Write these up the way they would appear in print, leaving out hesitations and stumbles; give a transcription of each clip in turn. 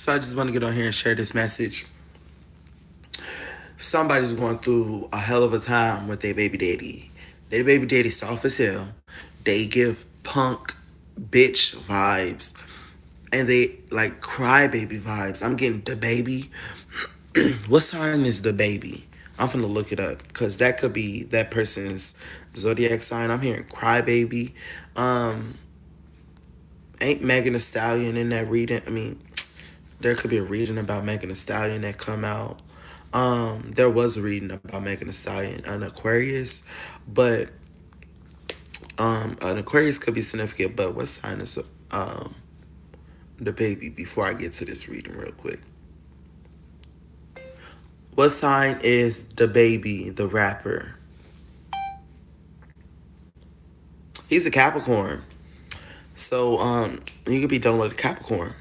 So I just want to get on here and share this message. Somebody's going through a hell of a time with their baby daddy. Their baby daddy soft as hell. They give punk bitch vibes. And they like crybaby vibes. I'm getting the baby. What sign is the baby? I'm finna look it up because that could be that person's zodiac sign. I'm hearing crybaby. Um, ain't Megan Thee Stallion in that reading? I mean, there could be a reading about Megan Thee Stallion that come out. There was a reading about Megan Thee Stallion, an Aquarius, but an Aquarius could be significant. But what sign is the baby? Before I get to this reading, real quick, what sign is the baby? The rapper. He's a Capricorn, so you could be dealing with a Capricorn,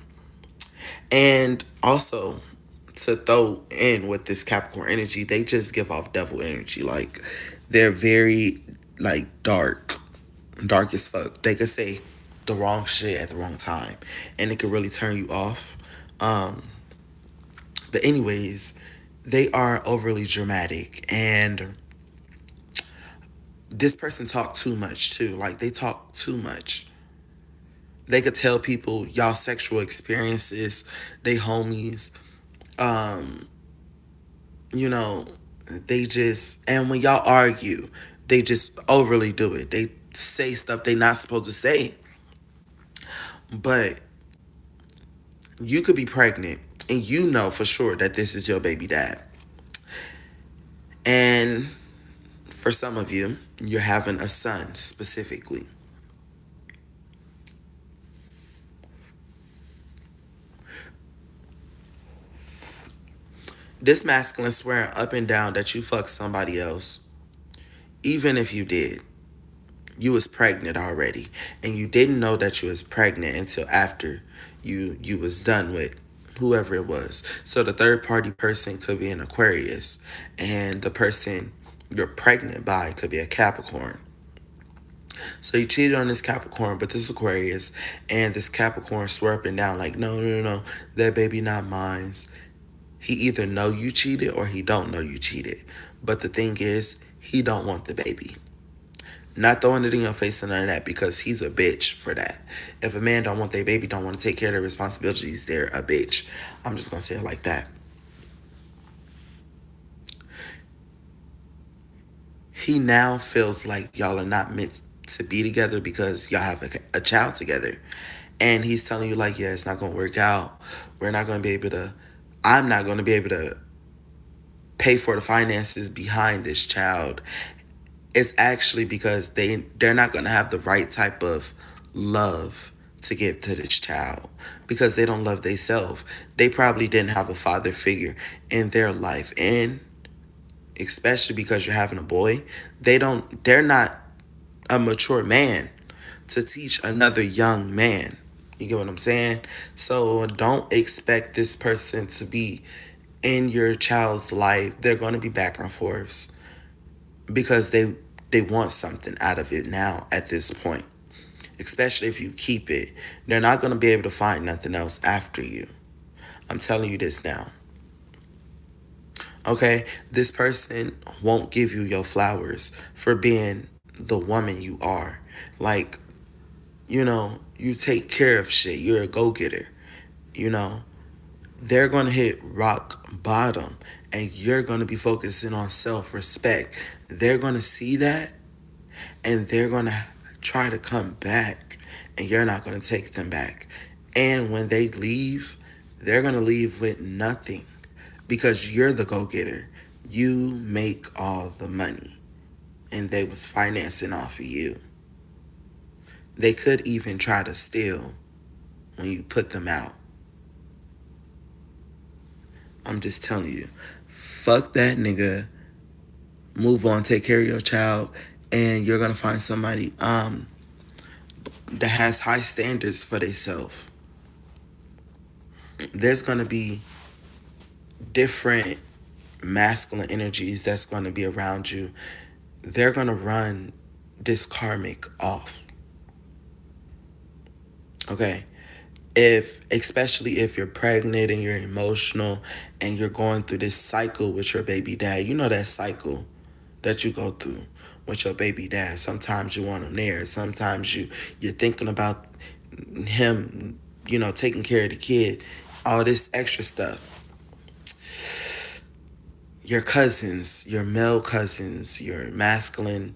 and also to throw in with this Capricorn energy, they just give off devil energy. Like they're very like dark as fuck. They could say the wrong shit at the wrong time, and it could really turn you off. Um, but anyways, they are overly dramatic, and this person talk too much too. Like they talk too much. They could tell people y'all sexual experiences, they homies. Um, you know, they just, and when y'all argue, they just overly do it. They say stuff they not supposed to say. But you could be pregnant and you know for sure that this is your baby dad. And for some of you, you're having a son specifically. This masculine swearing up and down that you fucked somebody else, even if you did. You was pregnant already, and you didn't know that you was pregnant until after you was done with whoever it was. So the third party person could be an Aquarius, and the person you're pregnant by could be a Capricorn. So you cheated on this Capricorn, but this Aquarius, and this Capricorn swear up and down like, no, no, no, no, that baby not mine's. He either know you cheated or he don't know you cheated. But the thing is, he don't want the baby. Not throwing it in your face and none of that, because he's a bitch for that. If a man don't want their baby, don't want to take care of their responsibilities, they're a bitch. I'm just gonna say it like that. He now feels like y'all are not meant to be together because y'all have a child together. And he's telling you like, yeah, it's not gonna work out. We're not gonna be able to, I'm not gonna be able to pay for the finances behind this child. It's actually because they're not going to have the right type of love to give to this child because they don't love themselves. They probably didn't have a father figure in their life, and especially because you're having a boy, they're not a mature man to teach another young man. You get what I'm saying? So don't expect this person to be in your child's life. They're going to be back and forths because they want something out of it now at this point. Especially if you keep it. They're not going to be able to find nothing else after you. I'm telling you this now. Okay? This person won't give you your flowers for being the woman you are. Like, you take care of shit. You're a go-getter. You know, they're going to hit rock bottom and you're going to be focusing on self-respect. They're going to see that and they're going to try to come back and you're not going to take them back. And when they leave, they're going to leave with nothing because you're the go-getter. You make all the money and they was financing off of you. They could even try to steal when you put them out. I'm just telling you, fuck that nigga. Move on, take care of your child, and you're gonna find somebody that has high standards for themselves. There's gonna be different masculine energies that's gonna be around you. They're gonna run this karmic off. Okay? If, especially if you're pregnant and you're emotional and you're going through this cycle with your baby dad, you know that cycle that you go through with your baby dad. Sometimes you want him there. Sometimes you're thinking about him, taking care of the kid, all this extra stuff. Your cousins, your male cousins, your masculine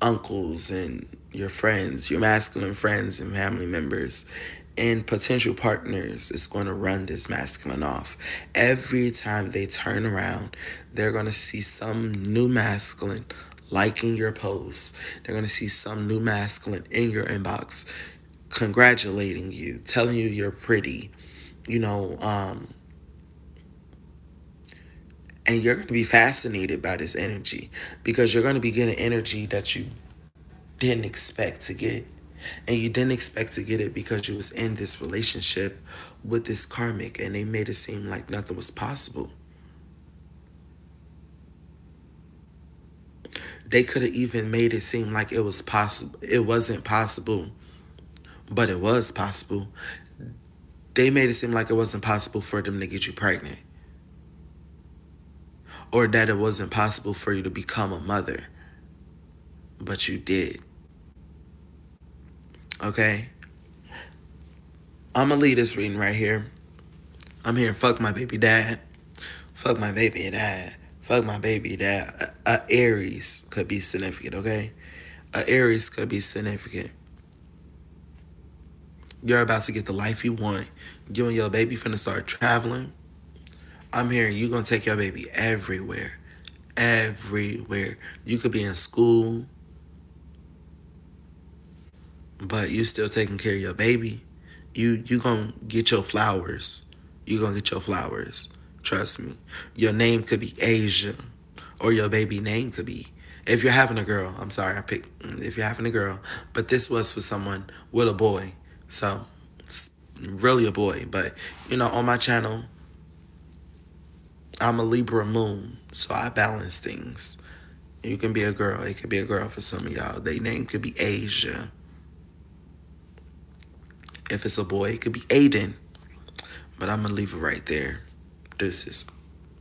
uncles and your friends, your masculine friends and family members and potential partners is going to run this masculine off. Every time they turn around, they're going to see some new masculine liking your posts. They're going to see some new masculine in your inbox congratulating you, telling you you're pretty, you know, and you're going to be fascinated by this energy because you're going to be getting energy that you didn't expect to get. And you didn't expect to get it because you was in this relationship with this karmic and they made it seem like nothing was possible. They could have even made it seem like it was possible. It wasn't possible, but it was possible. They made it seem like it wasn't possible for them to get you pregnant. Or that it wasn't possible for you to become a mother. But you did. Okay? I'm going to leave this reading right here. I'm here, fuck my baby dad. Fuck my baby dad. Fuck my baby dad. A Aries could be significant, okay? A Aries could be significant. You're about to get the life you want. You and your baby finna start traveling. I'm hearing you gonna take your baby everywhere. Everywhere. You could be in school, but you still taking care of your baby. You gonna get your flowers. You gonna get your flowers. Trust me. Your name could be Asia. Or your baby name could be. If you're having a girl, I'm sorry, I picked if you're having a girl. But this was for someone with a boy. So it's really a boy. But on my channel, I'm a Libra moon. So I balance things. You can be a girl. It could be a girl for some of y'all. Their name could be Asia. If it's a boy, it could be Aiden. But I'm going to leave it right there. Deuces.